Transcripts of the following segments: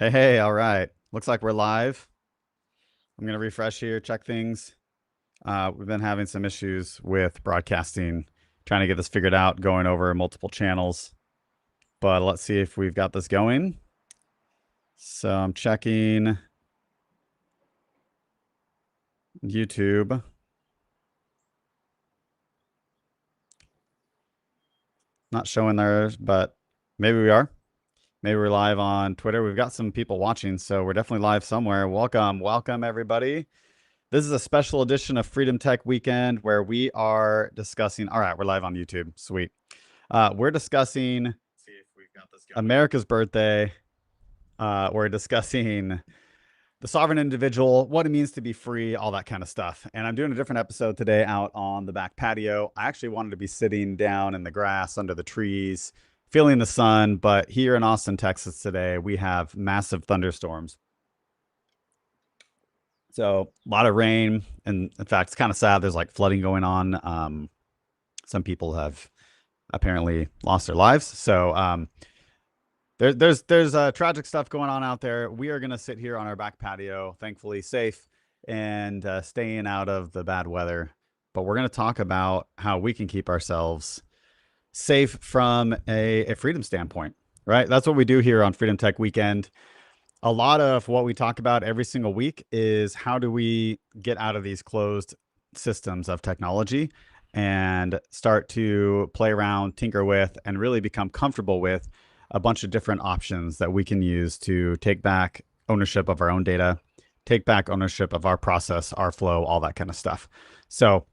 Hey, all right. Looks like we're live. I'm going to refresh here, check things. We've been having some issues with broadcasting, trying to get this figured out, going over multiple channels. But let's see if we've got this going. So I'm checking YouTube. Not showing there, but maybe we are. Maybe we're live on Twitter. We've got some people watching, so we're definitely live somewhere. Welcome, everybody. This is a special edition of Freedom Tech Weekend where we are discussing. All right, we're live on YouTube. Sweet. We're discussing America's birthday. We're discussing the sovereign individual, what it means to be free, all that kind of stuff. And I'm doing a different episode today out on the back patio. I actually wanted to be sitting down in the grass under the trees, feeling the sun. But here in Austin, Texas today, we have massive thunderstorms. So a lot of rain, and in fact, it's kind of sad. There's like flooding going on. Some people have apparently lost their lives. So there's tragic stuff going on out there. We are gonna sit here on our back patio, thankfully safe, and staying out of the bad weather. But we're gonna talk about how we can keep ourselves safe from a freedom standpoint, right? That's what we do here on Freedom Tech Weekend. A lot of what we talk about every single week is how do we get out of these closed systems of technology and start to play around, tinker with, and really become comfortable with a bunch of different options that we can use to take back ownership of our own data, take back ownership of our process, our flow, all that kind of stuff. So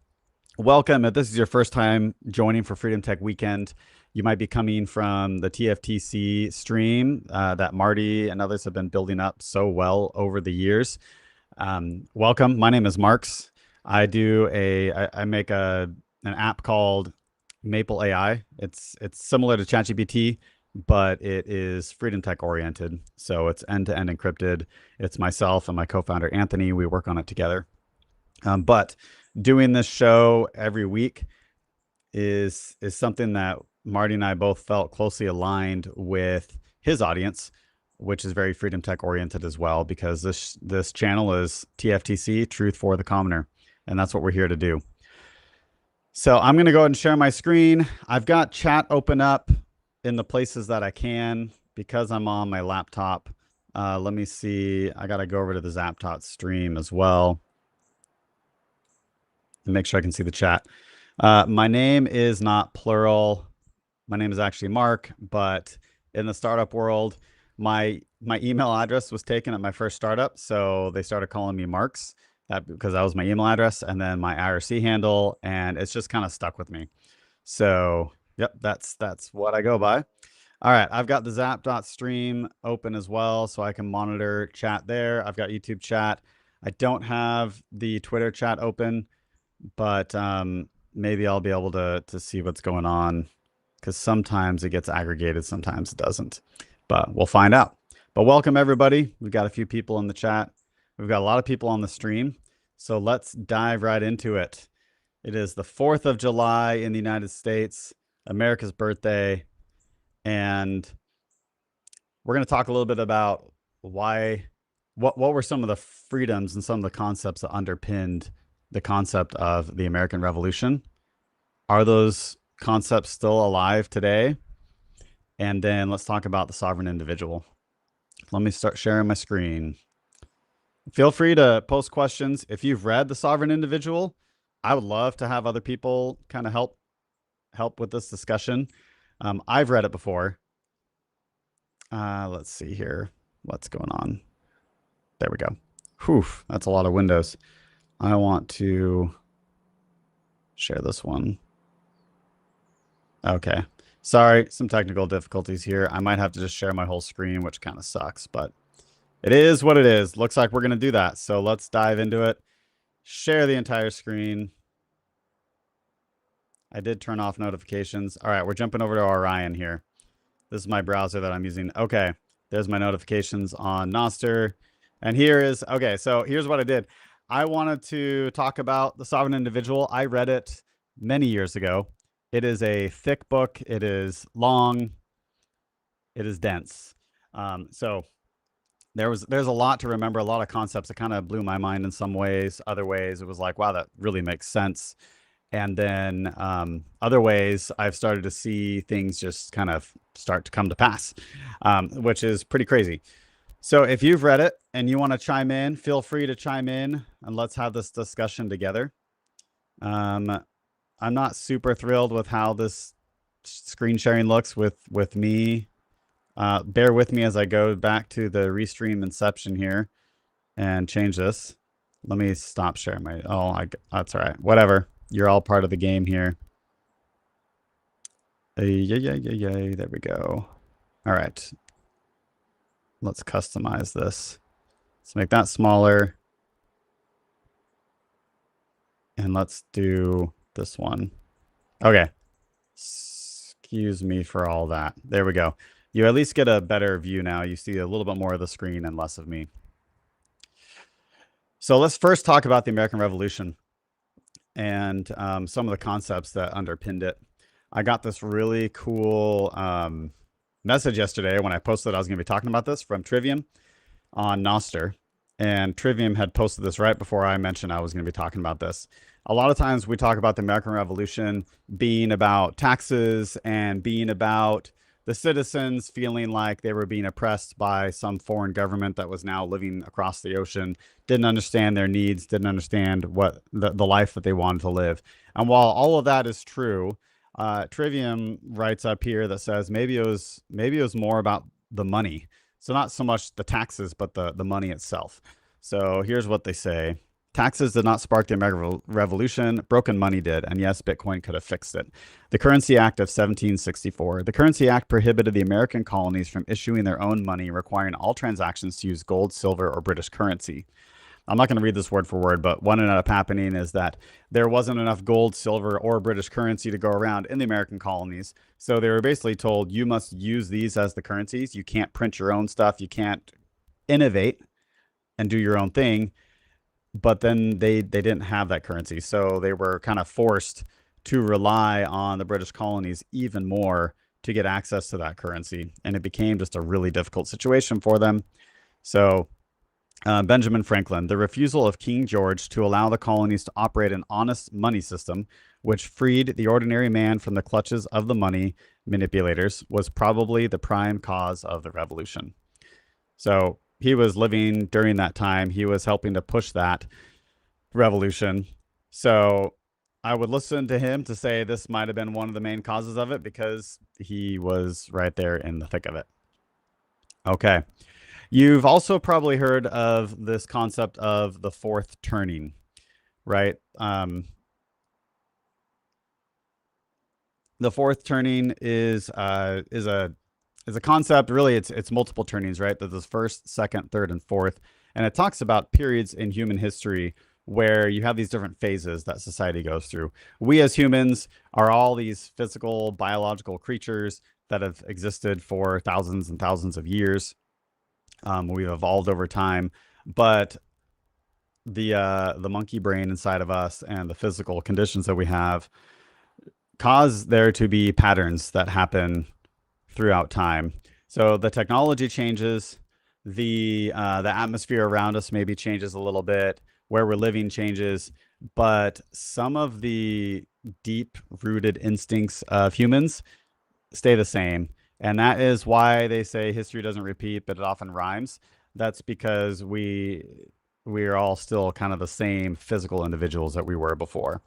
welcome. If this is your first time joining for Freedom Tech Weekend, you might be coming from the TFTC stream that Marty and others have been building up so well over the years. Welcome. My name is Marks. I make an app called Maple AI. It's similar to ChatGPT, but it is Freedom Tech oriented. So it's end-to-end encrypted. It's myself and my co-founder Anthony. We work on it together. But doing this show every week is something that Marty and I both felt closely aligned with his audience, which is very Freedom Tech oriented as well, because this channel is TFTC, Truth for the Commoner, and that's what we're here to do. So I'm going to go ahead and share my screen. I've got chat open up in the places that I can because I'm on my laptop. Let me see. I got to go over to the Zaptot stream as well and make sure I can see the chat. My name is not plural. My name is actually Mark, but in the startup world, my email address was taken at my first startup, so they started calling me Marks because that was my email address, and then my IRC handle, and it's just kind of stuck with me. So, yep, that's what I go by. All right, I've got the Zap.stream open as well, so I can monitor chat there. I've got YouTube chat. I don't have the Twitter chat open, but maybe I'll be able to see what's going on, because sometimes it gets aggregated, sometimes it doesn't. But we'll find out. But welcome, everybody. We've got a few people in the chat. We've got a lot of people on the stream. So let's dive right into it. It is the 4th of July in the United States, America's birthday. And we're going to talk a little bit about what were some of the freedoms and some of the concepts that underpinned the concept of the American Revolution. Are those concepts still alive today? And then let's talk about the sovereign individual. Let me start sharing my screen. Feel free to post questions. If you've read The Sovereign Individual, I would love to have other people kind of help with this discussion. I've read it before. Let's see here. What's going on? There we go. Whew, that's a lot of windows. I want to share this one. Okay. Sorry, some technical difficulties here. I might have to just share my whole screen, which kind of sucks, but it is what it is. Looks like we're going to do that. So let's dive into it. Share the entire screen. I did turn off notifications. All right, we're jumping over to Orion here. This is my browser that I'm using. Okay, there's my notifications on Noster. And so here's what I did. I wanted to talk about The Sovereign Individual. I read it many years ago. It is a thick book. It is long. It is dense. So there's a lot to remember, a lot of concepts that kind of blew my mind in some ways. Other ways, it was like, wow, that really makes sense. And then other ways, I've started to see things just kind of start to come to pass, which is pretty crazy. So if you've read it and you want to chime in, feel free to chime in and let's have this discussion together. I'm not super thrilled with how this screen sharing looks with me. Bear with me as I go back to the Restream Inception here and change this. Let me stop sharing my, that's all right. Whatever. You're all part of the game here. Yay. There we go. All right. Let's customize this. Let's make that smaller. And let's do this one. Okay. Excuse me for all that. There we go. You at least get a better view now. You see a little bit more of the screen and less of me. So let's first talk about the American Revolution and some of the concepts that underpinned it. I got this really cool message yesterday when I posted I was going to be talking about this from Trivium on Noster. And Trivium had posted this right before I mentioned I was going to be talking about this. A lot of times we talk about the American Revolution being about taxes and being about the citizens feeling like they were being oppressed by some foreign government that was now living across the ocean, didn't understand their needs, didn't understand what the life that they wanted to live. And while all of that is true, Trivium writes up here that says maybe it was more about the money. So not so much the taxes, but the money itself. So here's what they say. Taxes did not spark the American Revolution. Broken money did. And yes, Bitcoin could have fixed it. The Currency Act of 1764. The Currency Act prohibited the American colonies from issuing their own money, requiring all transactions to use gold, silver, or British currency. I'm not going to read this word for word, but what ended up happening is that there wasn't enough gold, silver, or British currency to go around in the American colonies. So they were basically told, you must use these as the currencies. You can't print your own stuff. You can't innovate and do your own thing. But then they didn't have that currency. So they were kind of forced to rely on the British colonies even more to get access to that currency. And it became just a really difficult situation for them. So Benjamin Franklin, the refusal of King George to allow the colonies to operate an honest money system, which freed the ordinary man from the clutches of the money manipulators, was probably the prime cause of the revolution. So he was living during that time. He was helping to push that revolution. So I would listen to him to say this might have been one of the main causes of it because he was right there in the thick of it. Okay. You've also probably heard of this concept of the fourth turning, right? The fourth turning is a concept. Really, it's multiple turnings, right? There's first, second, third, and fourth, and it talks about periods in human history where you have these different phases that society goes through. We as humans are all these physical, biological creatures that have existed for thousands and thousands of years. We've evolved over time, but the monkey brain inside of us and the physical conditions that we have cause there to be patterns that happen throughout time. So the technology changes, the atmosphere around us maybe changes a little bit, where we're living changes, but some of the deep-rooted instincts of humans stay the same. And that is why they say history doesn't repeat, but it often rhymes. That's because we are all still kind of the same physical individuals that we were before.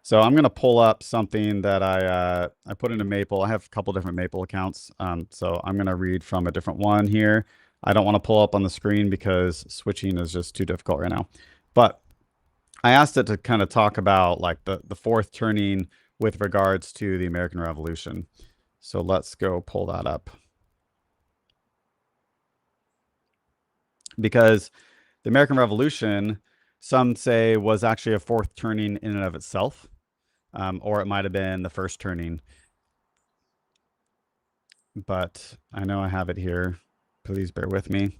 So I'm going to pull up something that I put into Maple. I have a couple different Maple accounts. So I'm going to read from a different one here. I don't want to pull up on the screen because switching is just too difficult right now. But I asked it to kind of talk about like the fourth turning with regards to the American Revolution. So let's go pull that up. Because the American Revolution, some say, was actually a fourth turning in and of itself, or it might have been the first turning. But I know I have it here. Please bear with me.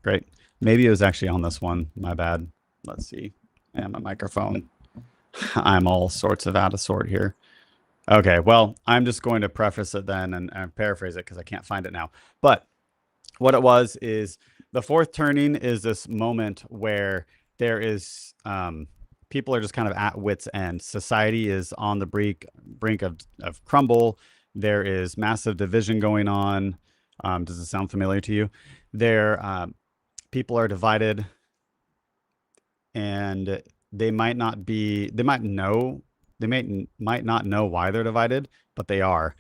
Great. Maybe it was actually on this one. My bad. Let's see. And my microphone. I'm all sorts of out of sort here. Okay, well, I'm just going to preface it then and paraphrase it because I can't find it now. But what it was is the fourth turning is this moment where there is people are just kind of at wit's end. Society is on the brink of crumble. There is massive division going on. Does it sound familiar to you? There, people are divided, and they might not be. They might know. They might not know why they're divided, but they are,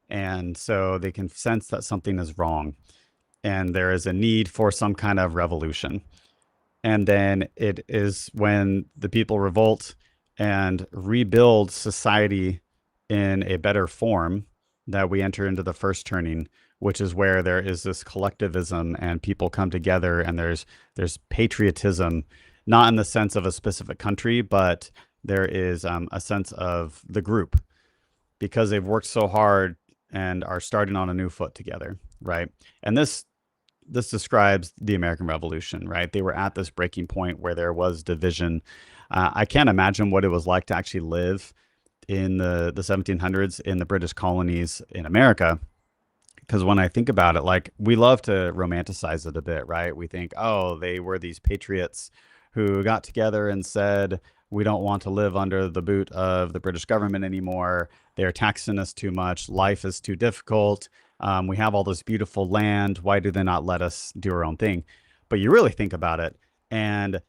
and so they can sense that something is wrong, and there is a need for some kind of revolution. And then it is when the people revolt and rebuild society in a better form that we enter into the first turning, which is where there is this collectivism and people come together, and there's patriotism, not in the sense of a specific country, but there is a sense of the group because they've worked so hard and are starting on a new foot together, right? And this describes the American Revolution, right? They were at this breaking point where there was division. I can't imagine what it was like to actually live in the 1700s in the British colonies in America. Because when I think about it, like we love to romanticize it a bit, right? We think, oh, they were these patriots who got together and said, we don't want to live under the boot of the British government anymore. They're taxing us too much. Life is too difficult. We have all this beautiful land. Why do they not let us do our own thing? But you really think about it, and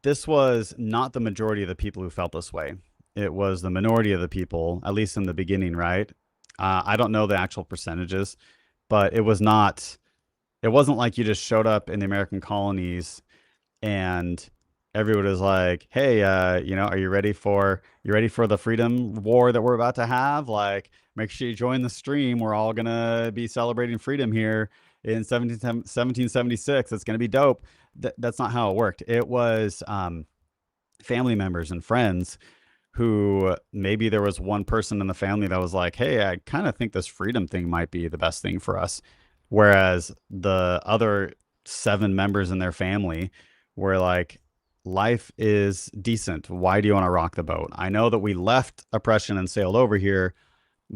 this was not the majority of the people who felt this way. It was the minority of the people, at least in the beginning, right? I don't know the actual percentages, but it was not. It wasn't like you just showed up in the American colonies and everyone was like, "Hey, are you ready for the freedom war that we're about to have? Like, make sure you join the stream. We're all gonna be celebrating freedom here in 1776. It's gonna be dope." That's not how it worked. It was family members and friends who maybe there was one person in the family that was like, "Hey, I kind of think this freedom thing might be the best thing for us." Whereas the other seven members in their family were like, life is decent. Why do you want to rock the boat? I know that we left oppression and sailed over here,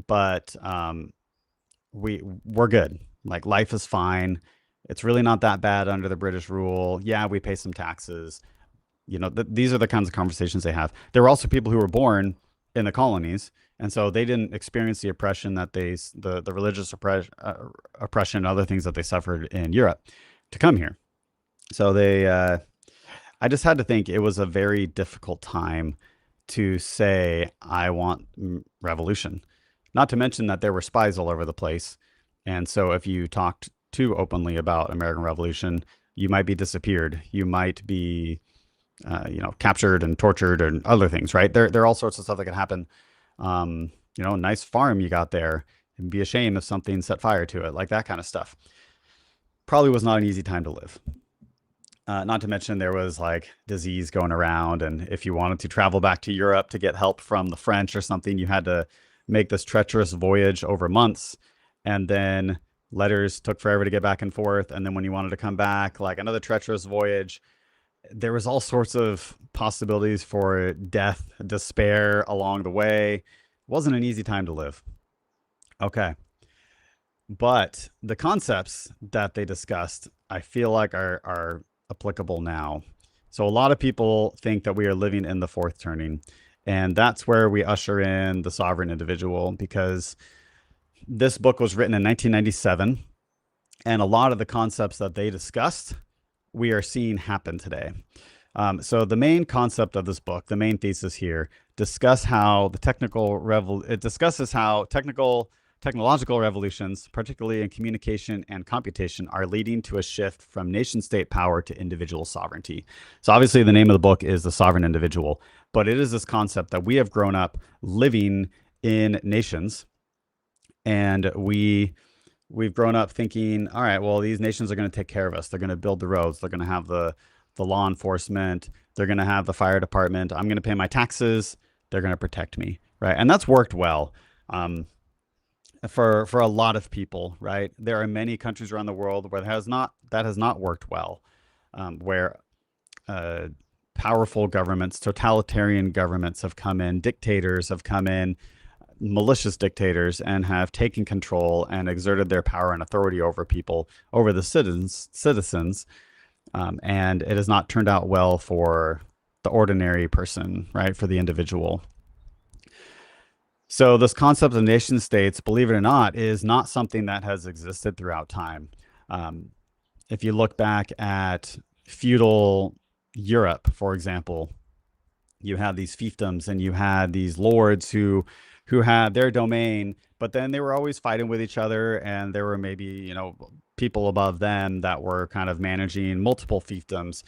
but we're good. Like life is fine. It's really not that bad under the British rule. Yeah, we pay some taxes. These are the kinds of conversations they have. There were also people who were born in the colonies, and so they didn't experience the oppression that the religious oppression and other things that they suffered in Europe to come here. So I just had to think it was a very difficult time to say I want revolution. Not to mention that there were spies all over the place, and so if you talked too openly about American Revolution, you might be disappeared. You might be captured and tortured and other things, right? There are all sorts of stuff that can happen. A nice farm you got there. It'd be a shame if something set fire to it, like that kind of stuff. Probably was not an easy time to live. Not to mention there was like disease going around, and if you wanted to travel back to Europe to get help from the French or something, you had to make this treacherous voyage over months, and then letters took forever to get back and forth, and then when you wanted to come back, like another treacherous voyage. There was all sorts of possibilities for death, despair along the way. It wasn't an easy time to live. Okay. But the concepts that they discussed, I feel like are applicable now. So a lot of people think that we are living in the fourth turning, and that's where we usher in the sovereign individual, because this book was written in 1997, and a lot of the concepts that they discussed we are seeing happen today. So the main concept of this book, the main thesis here, it discusses how technological revolutions, particularly in communication and computation, are leading to a shift from nation state power to individual sovereignty. So obviously the name of the book is The Sovereign Individual, but it is this concept that we have grown up living in nations, and we've grown up thinking, all right, well, these nations are going to take care of us. They're going to build the roads. They're going to have the law enforcement. They're going to have the fire department. I'm going to pay my taxes. They're going to protect me, right? And that's worked well for a lot of people, right? There are many countries around the world where that has not worked well, where powerful governments, totalitarian governments have come in, dictators have come in, malicious dictators and have taken control and exerted their power and authority over people, over the citizens. And it has not turned out well for the ordinary person, right? For the individual. So this concept of nation states, believe it or not, is not something that has existed throughout time. If you look back at feudal Europe, for example, you had these fiefdoms and you had these lords who had their domain, but then they were always fighting with each other, and there were maybe, you know, people above them that were kind of managing multiple fiefdoms.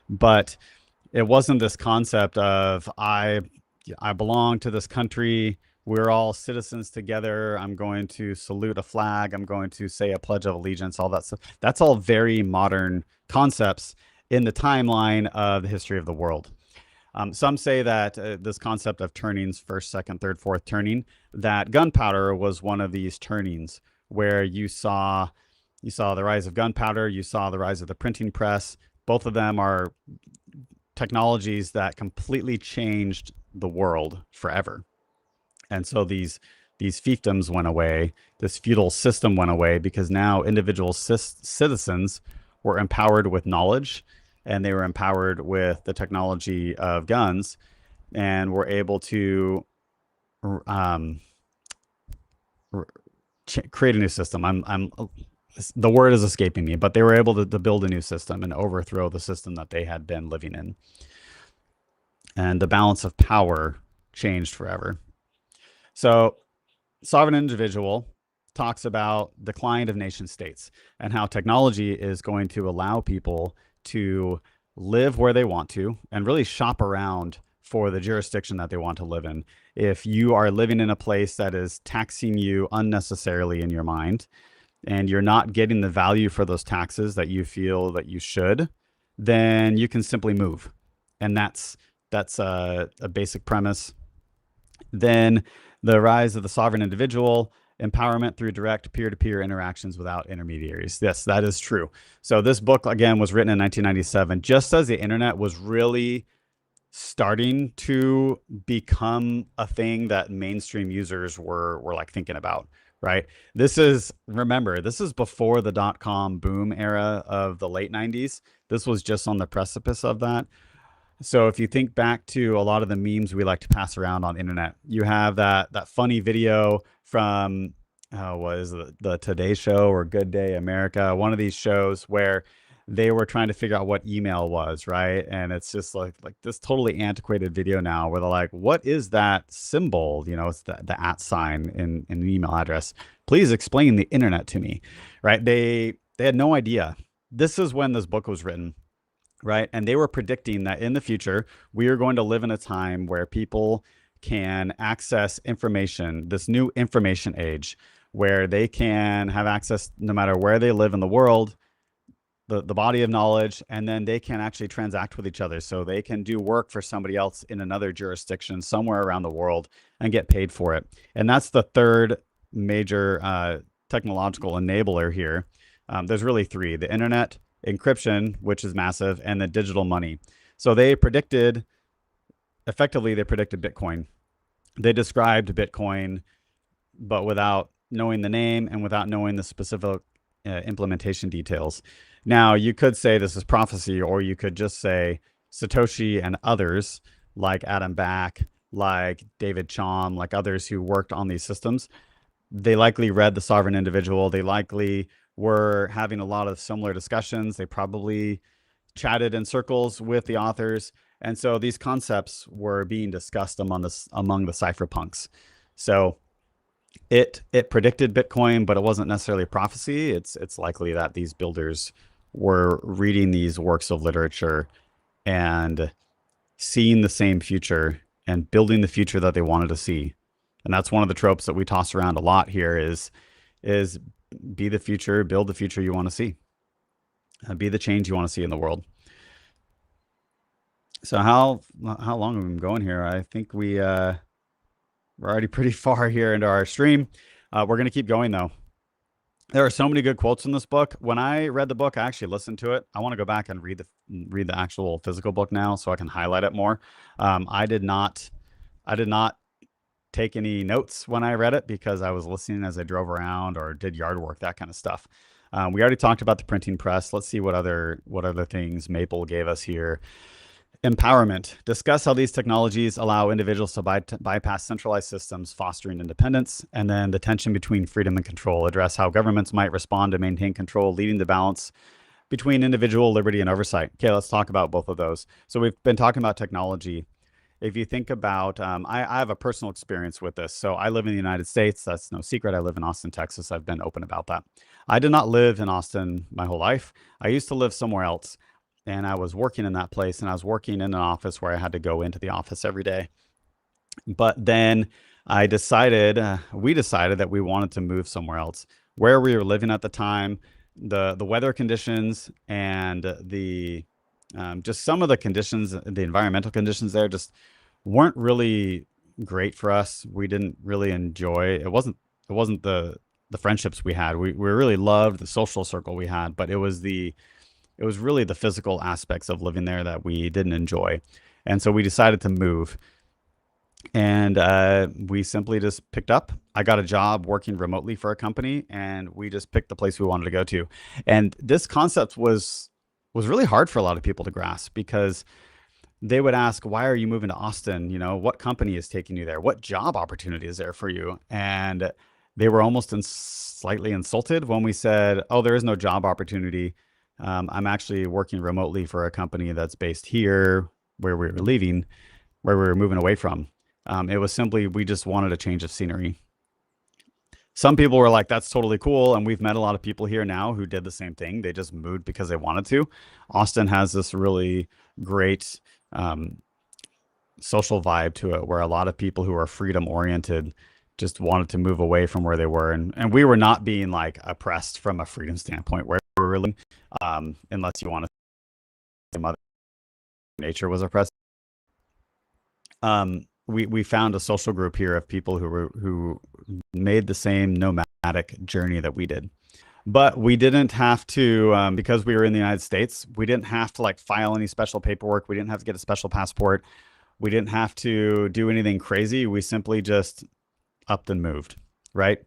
But it wasn't this concept of I belong to this country. We're all citizens together. I'm going to salute a flag. I'm going to say a pledge of allegiance, all that stuff. That's all very modern concepts in the timeline of the history of the world. Some say that this concept of turnings, first, second, third, fourth turning, that gunpowder was one of these turnings where you saw the rise of gunpowder, you saw the rise of the printing press. Both of them are technologies that completely changed the world forever. And so these fiefdoms went away. This feudal system went away because now individual citizens were empowered with knowledge, and they were empowered with the technology of guns, and were able to create a new system. The word is escaping me, but they were able to build a new system and overthrow the system that they had been living in. And the balance of power changed forever. So Sovereign Individual talks about decline of nation states and how technology is going to allow people to live where they want to and really shop around for the jurisdiction that they want to live in. If you are living in a place that is taxing you unnecessarily in your mind, and you're not getting the value for those taxes that you feel that you should, then you can simply move. And that's a basic premise. Then the rise of the sovereign individual, empowerment through direct peer-to-peer interactions without intermediaries. Yes, that is true. So this book, again, was written in 1997, just as the internet was really starting to become a thing that mainstream users were like thinking about, right? Remember, this is before the dot-com boom era of the late 90s. This was just on the precipice of that. So if you think back to a lot of the memes we like to pass around on the internet, you have that funny video from what is it, the Today Show or Good Day America, one of these shows where they were trying to figure out what email was, right? And it's just like this totally antiquated video now where they're like, what is that symbol? You know, it's the @ sign in an email address. Please explain the internet to me, right? They had no idea. This is when this book was written, right? And they were predicting that in the future, we are going to live in a time where people can access information, this new information age, where they can have access no matter where they live in the world, the body of knowledge, and then they can actually transact with each other. So they can do work for somebody else in another jurisdiction somewhere around the world and get paid for it. And that's the third major technological enabler here. There's really three: the internet, encryption, which is massive, and the digital money. So they predicted Bitcoin. They described Bitcoin, but without knowing the name and without knowing the specific implementation details. Now, you could say this is prophecy, or you could just say Satoshi and others like Adam Back, like David Chaum, like others who worked on these systems, they likely read The Sovereign Individual. They likely were having a lot of similar discussions. They probably chatted in circles with the authors. And so these concepts were being discussed among the cypherpunks. So it predicted Bitcoin, but it wasn't necessarily a prophecy. It's likely that these builders were reading these works of literature and seeing the same future and building the future that they wanted to see. And that's one of the tropes that we toss around a lot here is be the future, build the future you want to see, be the change you want to see in the world. So how long have we been going here? I think we're already pretty far here into our stream. We're going to keep going though. There are so many good quotes in this book. When I read the book, I actually listened to it. I want to go back and read the actual physical book now so I can highlight it more. I did not take any notes when I read it because I was listening as I drove around or did yard work, that kind of stuff. We already talked about the printing press. Let's see what other things Maple gave us here. Empowerment. Discuss how these technologies allow individuals to bypass centralized systems, fostering independence. And then the tension between freedom and control. Address how governments might respond to maintain control, leading the balance between individual liberty and oversight. Okay, let's talk about both of those. So we've been talking about technology. If you think about, I have a personal experience with this. So I live in the United States. That's no secret. I live in Austin, Texas. I've been open about that. I did not live in Austin my whole life. I used to live somewhere else, and I was working in that place, and I was working in an office where I had to go into the office every day. But then we decided that we wanted to move somewhere else. Where we were living at the time, the weather conditions and the just some of the conditions, the environmental conditions there just weren't really great for us. We didn't really enjoy it. Wasn't the friendships we had. We really loved the social circle we had, but it was really the physical aspects of living there that we didn't enjoy. And so we decided to move. And we simply just picked up. I got a job working remotely for a company, and we just picked the place we wanted to go to. And this concept was really hard for a lot of people to grasp because they would ask, "Why are you moving to Austin? You know, what company is taking you there? What job opportunity is there for you?" And they were almost slightly insulted when we said, "Oh, there is no job opportunity. I'm actually working remotely for a company that's based here, where we were leaving, where we were moving away from." It was simply we just wanted a change of scenery. Some people were like, "That's totally cool," and we've met a lot of people here now who did the same thing. They just moved because they wanted to. Austin has this really great um, social vibe to it, where a lot of people who are freedom oriented just wanted to move away from where they were, and we were not being like oppressed from a freedom standpoint where we were living, unless you want to say Mother Nature was oppressed. We found a social group here of people who made the same nomadic journey that we did. But we didn't have to, because we were in the United States, we didn't have to like file any special paperwork. We didn't have to get a special passport. We didn't have to do anything crazy. We simply just upped and moved, right?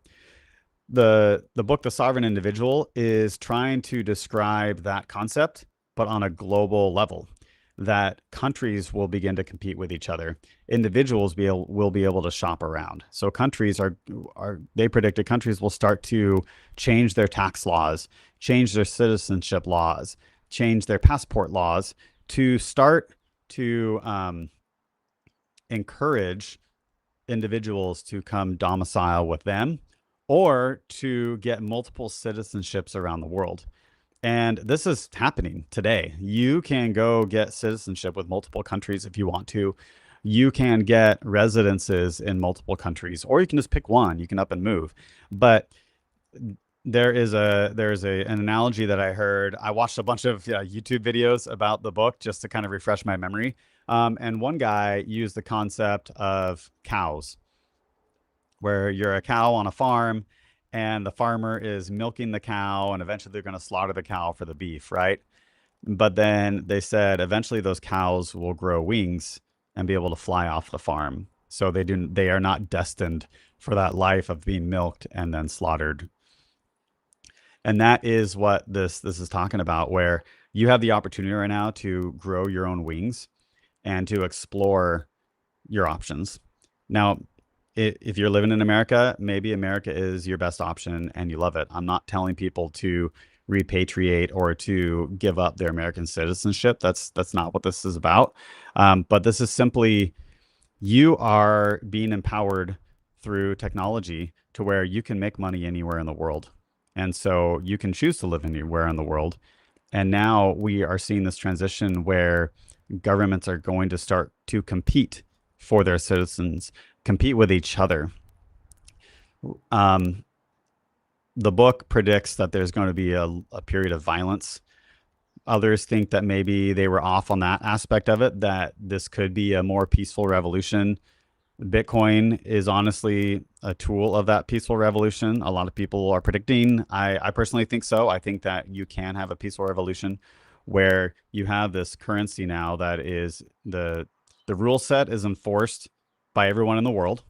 The book The Sovereign Individual is trying to describe that concept, but on a global level, that countries will begin to compete with each other. Individuals will be able to shop around. So countries they predicted countries will start to change their tax laws, change their citizenship laws, change their passport laws to start to encourage individuals to come domicile with them or to get multiple citizenships around the world. And this is happening today. You can go get citizenship with multiple countries if you want to. You can get residences in multiple countries, or you can just pick one. You can up and move. But there's an analogy that I heard. I watched a bunch of YouTube videos about the book just to kind of refresh my memory. And one guy used the concept of cows, where you're a cow on a farm and the farmer is milking the cow, and eventually they're going to slaughter the cow for the beef, right? But then they said eventually those cows will grow wings and be able to fly off the farm. So they are not destined for that life of being milked and then slaughtered. And that is what this is talking about, where you have the opportunity right now to grow your own wings and to explore your options. Now, if you're living in America, maybe America is your best option and you love it. I'm not telling people to repatriate or to give up their American citizenship. That's not what this is about. But this is simply, you are being empowered through technology to where you can make money anywhere in the world. And so you can choose to live anywhere in the world. And now we are seeing this transition where governments are going to start to compete for their citizens, compete with each other. The book predicts that there's going to be a period of violence. Others think that maybe they were off on that aspect of it, that this could be a more peaceful revolution. Bitcoin is honestly a tool of that peaceful revolution. A lot of people are predicting. I personally think so. I think that you can have a peaceful revolution where you have this currency now that is the rule set is enforced by everyone in the world.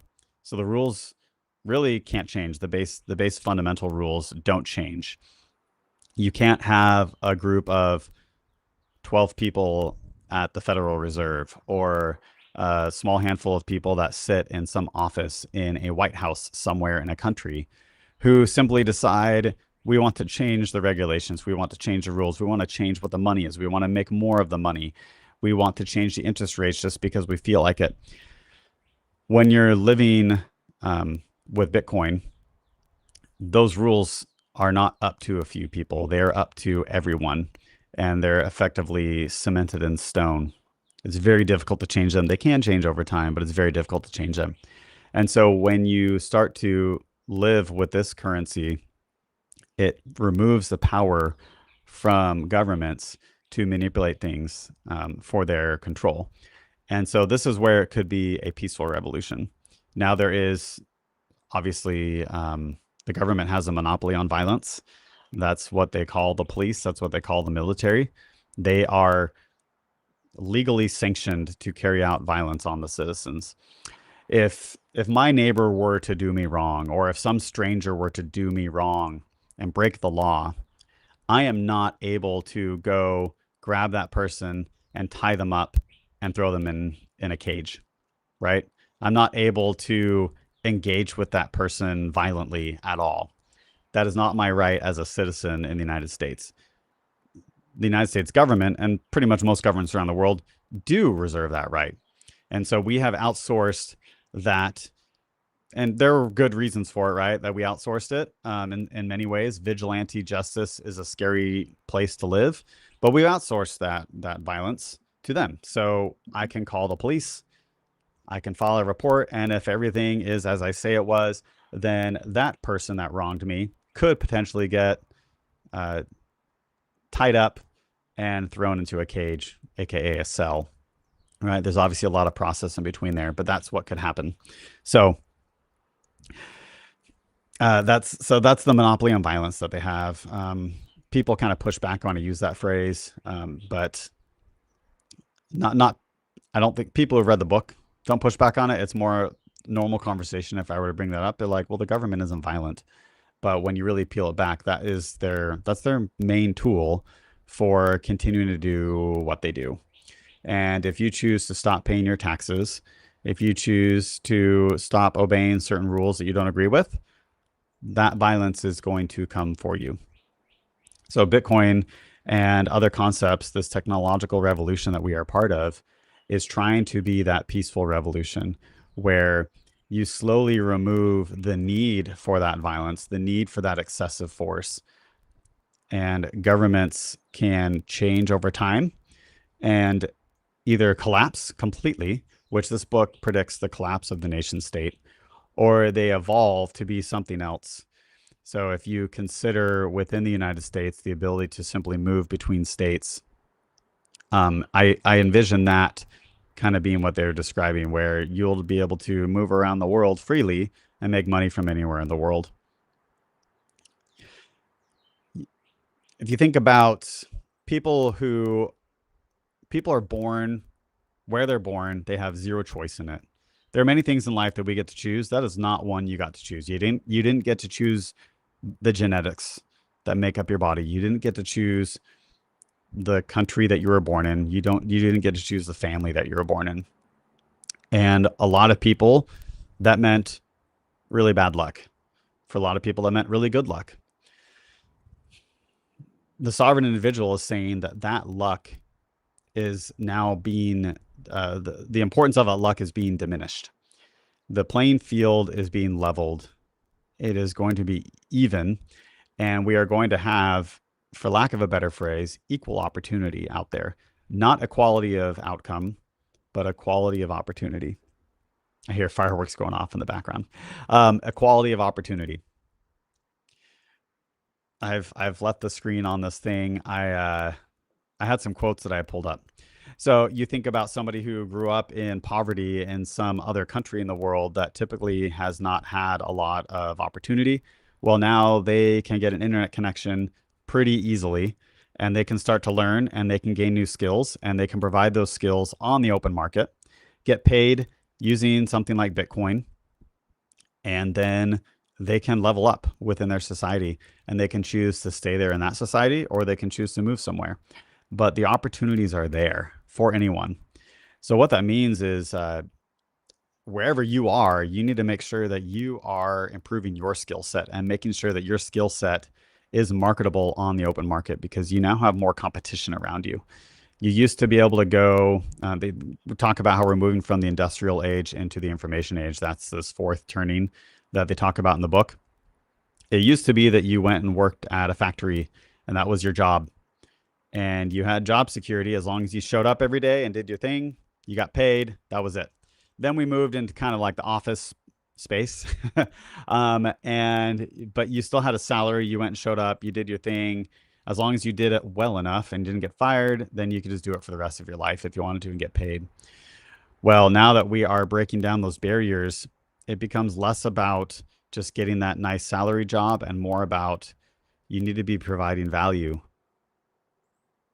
So the rules really can't change. The base fundamental rules don't change. You can't have a group of 12 people at the Federal Reserve or a small handful of people that sit in some office in a White House somewhere in a country who simply decide we want to change the regulations, we want to change the rules, we want to change what the money is, we want to make more of the money, we want to change the interest rates just because we feel like it. When you're living with Bitcoin, those rules are not up to a few people. They're up to everyone, and they're effectively cemented in stone. It's very difficult to change them. They can change over time, but it's very difficult to change them. And so when you start to live with this currency, it removes the power from governments to manipulate things for their control. And so this is where it could be a peaceful revolution. Now, there is obviously the government has a monopoly on violence. That's what they call the police. That's what they call the military. They are legally sanctioned to carry out violence on the citizens. If my neighbor were to do me wrong, or if some stranger were to do me wrong and break the law, I am not able to go grab that person and tie them up and throw them in a cage, right? I'm not able to engage with that person violently at all. That is not my right as a citizen in the United States. The United States government, and pretty much most governments around the world, do reserve that right. And so we have outsourced that. And there are good reasons for it, right? That we outsourced it in many ways. Vigilante justice is a scary place to live, but we outsourced that violence to them. So I can call the police, I can file a report, and if everything is as I say it was, then that person that wronged me could potentially get tied up and thrown into a cage, aka a cell. Right? There's obviously a lot of process in between there, but that's what could happen. So that's the monopoly on violence that they have. People kind of push back on to use that phrase, but not. I don't think people who've read the book don't push back on it. It's more normal conversation. If I were to bring that up, they're like, "Well, the government isn't violent," but when you really peel it back, that's their main tool for continuing to do what they do. And if you choose to stop paying your taxes, if you choose to stop obeying certain rules that you don't agree with, that violence is going to come for you. So Bitcoin and other concepts, this technological revolution that we are part of, is trying to be that peaceful revolution where you slowly remove the need for that violence, the need for that excessive force. And governments can change over time and either collapse completely, which this book predicts the collapse of the nation state, or they evolve to be something else. So if you consider within the United States the ability to simply move between states, I envision that kind of being what they're describing, where you'll be able to move around the world freely and make money from anywhere in the world. If you think about people are born where they're born, they have zero choice in it. There are many things in life that we get to choose. That is not one you got to choose. You didn't get to choose the genetics that make up your body. You didn't get to choose the country that you were born in. You didn't get to choose the family that you were born in. And a lot of people, that meant really bad luck. For a lot of people, that meant really good luck. The sovereign individual is saying that luck is now being the importance of that luck is being diminished. The playing field is being leveled. It is going to be even, and we are going to have, for lack of a better phrase, equal opportunity out there. Not equality of outcome, but equality of opportunity. I hear fireworks going off in the background. Equality of opportunity. I've left the screen on this thing. I had some quotes that I pulled up. So you think about somebody who grew up in poverty in some other country in the world that typically has not had a lot of opportunity. Well, now they can get an internet connection pretty easily, and they can start to learn, and they can gain new skills, and they can provide those skills on the open market, get paid using something like Bitcoin, and then they can level up within their society, and they can choose to stay there in that society, or they can choose to move somewhere. But the opportunities are there for anyone. So what that means is wherever you are, you need to make sure that you are improving your skill set and making sure that your skill set is marketable on the open market, because you now have more competition around you. You used to be able to go, they talk about how we're moving from the industrial age into the information age. That's this fourth turning that they talk about in the book. It used to be that you went and worked at a factory and that was your job, and you had job security. As long as you showed up every day and did your thing, you got paid. That was it. Then we moved into kind of like the office space. But you still had a salary. You went and showed up, you did your thing. As long as you did it well enough and didn't get fired, then you could just do it for the rest of your life if you wanted to and get paid. Well, now that we are breaking down those barriers, it becomes less about just getting that nice salary job and more about you need to be providing value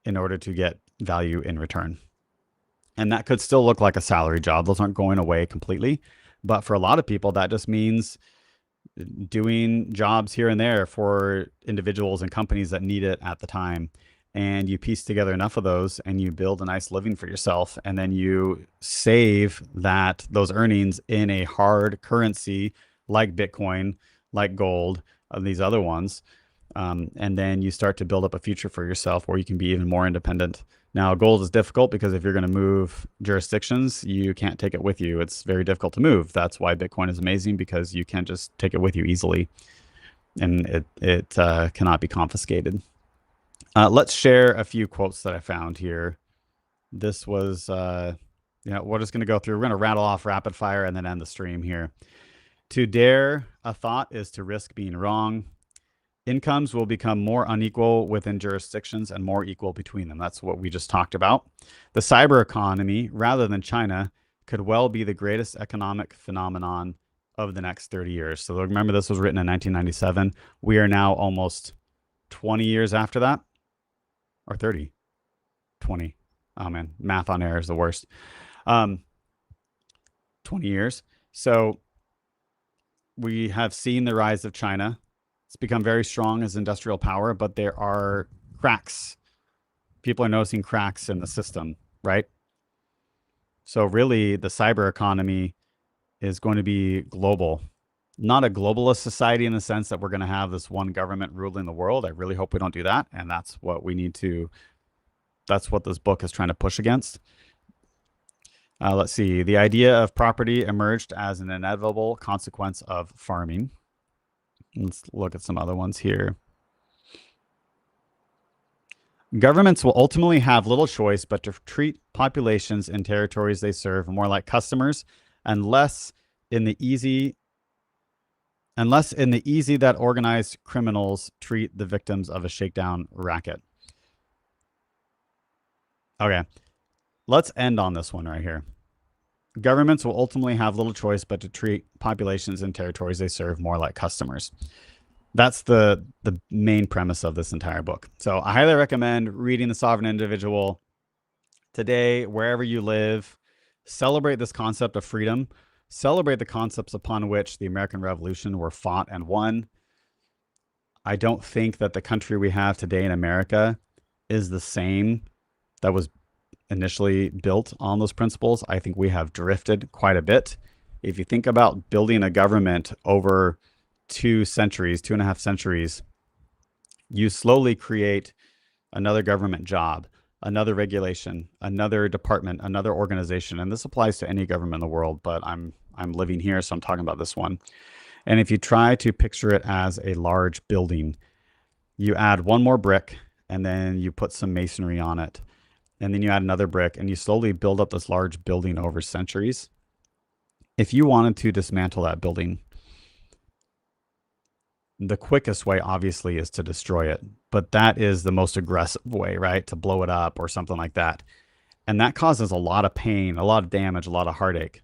in order to get value in return. And that could still look like a salary job. Those aren't going away completely. But for a lot of people, that just means doing jobs here and there for individuals and companies that need it at the time. And you piece together enough of those and you build a nice living for yourself. And then you save those earnings in a hard currency like Bitcoin, like gold, and these other ones. And then you start to build up a future for yourself where you can be even more independent. Now, gold is difficult because if you're going to move jurisdictions, you can't take it with you. It's very difficult to move. That's why Bitcoin is amazing, because you can't just take it with you easily, and it cannot be confiscated. Let's share a few quotes that I found here. This was, we're just going to go through. We're going to rattle off rapid fire and then end the stream here. To dare a thought is to risk being wrong. Incomes will become more unequal within jurisdictions and more equal between them. That's what we just talked about. The cyber economy, rather than China, could well be the greatest economic phenomenon of the next 30 years. So remember, this was written in 1997. We are now almost 20 years after that. Or 30. 20. Oh, man. Math on air is the worst. 20 years. So we have seen the rise of China. It's become very strong as industrial power, but there are cracks. People are noticing cracks in the system, right? So really, the cyber economy is going to be global. Not a globalist society in the sense that we're going to have this one government ruling the world. I really hope we don't do that. And that's what this book is trying to push against. Let's see. The idea of property emerged as an inevitable consequence of farming. Let's look at some other ones here. Governments will ultimately have little choice but to treat populations in territories they serve more like customers, and less in the easy that organized criminals treat the victims of a shakedown racket. Okay, let's end on this one right here. Governments will ultimately have little choice but to treat populations and territories they serve more like customers. That's the main premise of this entire book. So I highly recommend reading The Sovereign Individual today, wherever you live. Celebrate this concept of freedom. Celebrate the concepts upon which the American Revolution were fought and won. I don't think that the country we have today in America is the same that was initially built on those principles. I think we have drifted quite a bit. If you think about building a government over 2.5 centuries, you slowly create another government job, another regulation, another department, another organization. And this applies to any government in the world, but I'm living here, so I'm talking about this one. And if you try to picture it as a large building, you add one more brick and then you put some masonry on it. And then you add another brick and you slowly build up this large building over centuries. If you wanted to dismantle that building, the quickest way obviously is to destroy it, but that is the most aggressive way, right? To blow it up or something like that. And that causes a lot of pain, a lot of damage, a lot of heartache.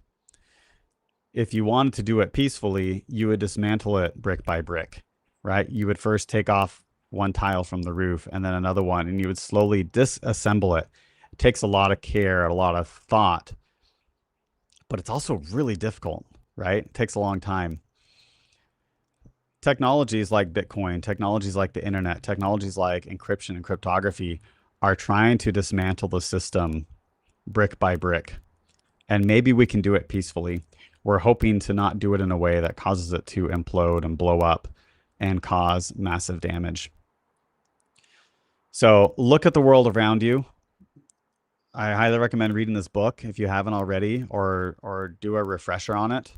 If you wanted to do it peacefully, you would dismantle it brick by brick, right? You would first take off one tile from the roof and then another one, and you would slowly disassemble it. It takes a lot of care, a lot of thought, but it's also really difficult, right? It takes a long time. technologies like Bitcoin, technologies like the internet, technologies like encryption and cryptography are trying to dismantle the system brick by brick. And maybe we can do it peacefully. We're hoping to not do it in a way that causes it to implode and blow up and cause massive damage. So look at the world around you. I highly recommend reading this book if you haven't already, or do a refresher on it.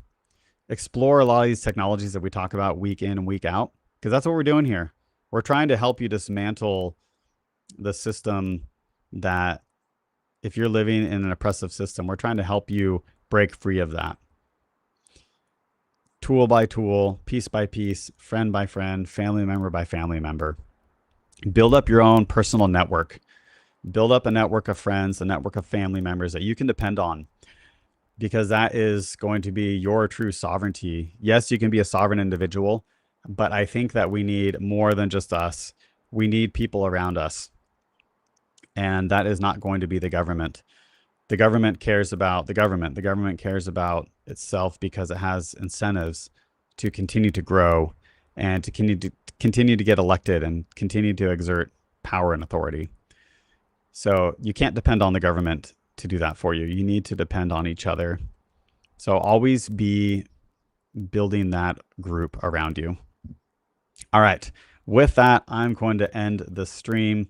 Explore a lot of these technologies that we talk about week in and week out, because that's what we're doing here. We're trying to help you dismantle the system that, if you're living in an oppressive system, we're trying to help you break free of that. Tool by tool, piece by piece, friend by friend, family member by family member. Build up your own personal network. Build up a network of friends, a network of family members that you can depend on, because that is going to be your true sovereignty. Yes, you can be a sovereign individual, but I think that we need more than just us. We need people around us. And that is not going to be the government. The government cares about the government. The government cares about itself because it has incentives to continue to grow and to continue to get elected and continue to exert power and authority. So you can't depend on the government to do that for you. You need to depend on each other. So always be building that group around you. All right. With that, I'm going to end the stream.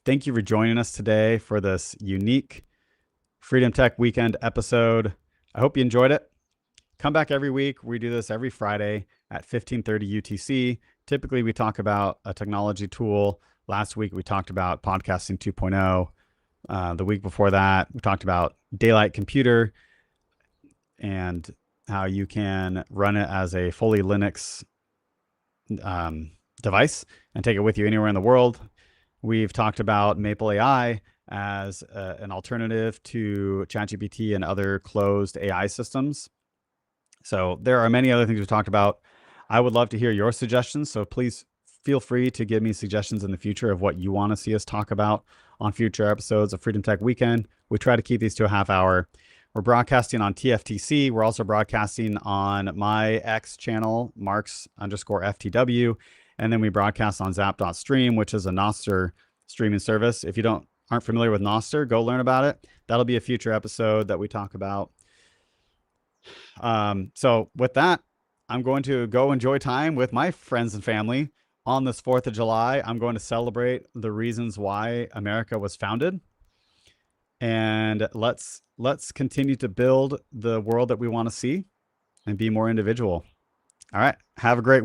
Thank you for joining us today for this unique Freedom Tech Weekend episode. I hope you enjoyed it. Come back every week. We do this every Friday at 15:30 UTC. Typically, we talk about a technology tool. Last week, we talked about podcasting 2.0. The week before that, we talked about Daylight Computer and how you can run it as a fully Linux device and take it with you anywhere in the world. We've talked about Maple AI as an alternative to ChatGPT and other closed AI systems. So there are many other things we've talked about. I would love to hear your suggestions. So please feel free to give me suggestions in the future of what you want to see us talk about on future episodes of Freedom Tech Weekend. We try to keep these to a half hour. We're broadcasting on TFTC. We're also broadcasting on my X channel, Marks_FTW. And then we broadcast on Zap.stream, which is a Nostr streaming service. If you aren't familiar with Nostr, go learn about it. That'll be a future episode that we talk about. So with that, I'm going to go enjoy time with my friends and family on this 4th of July. I'm going to celebrate the reasons why America was founded. And let's continue to build the world that we want to see and be more individual. All right. Have a great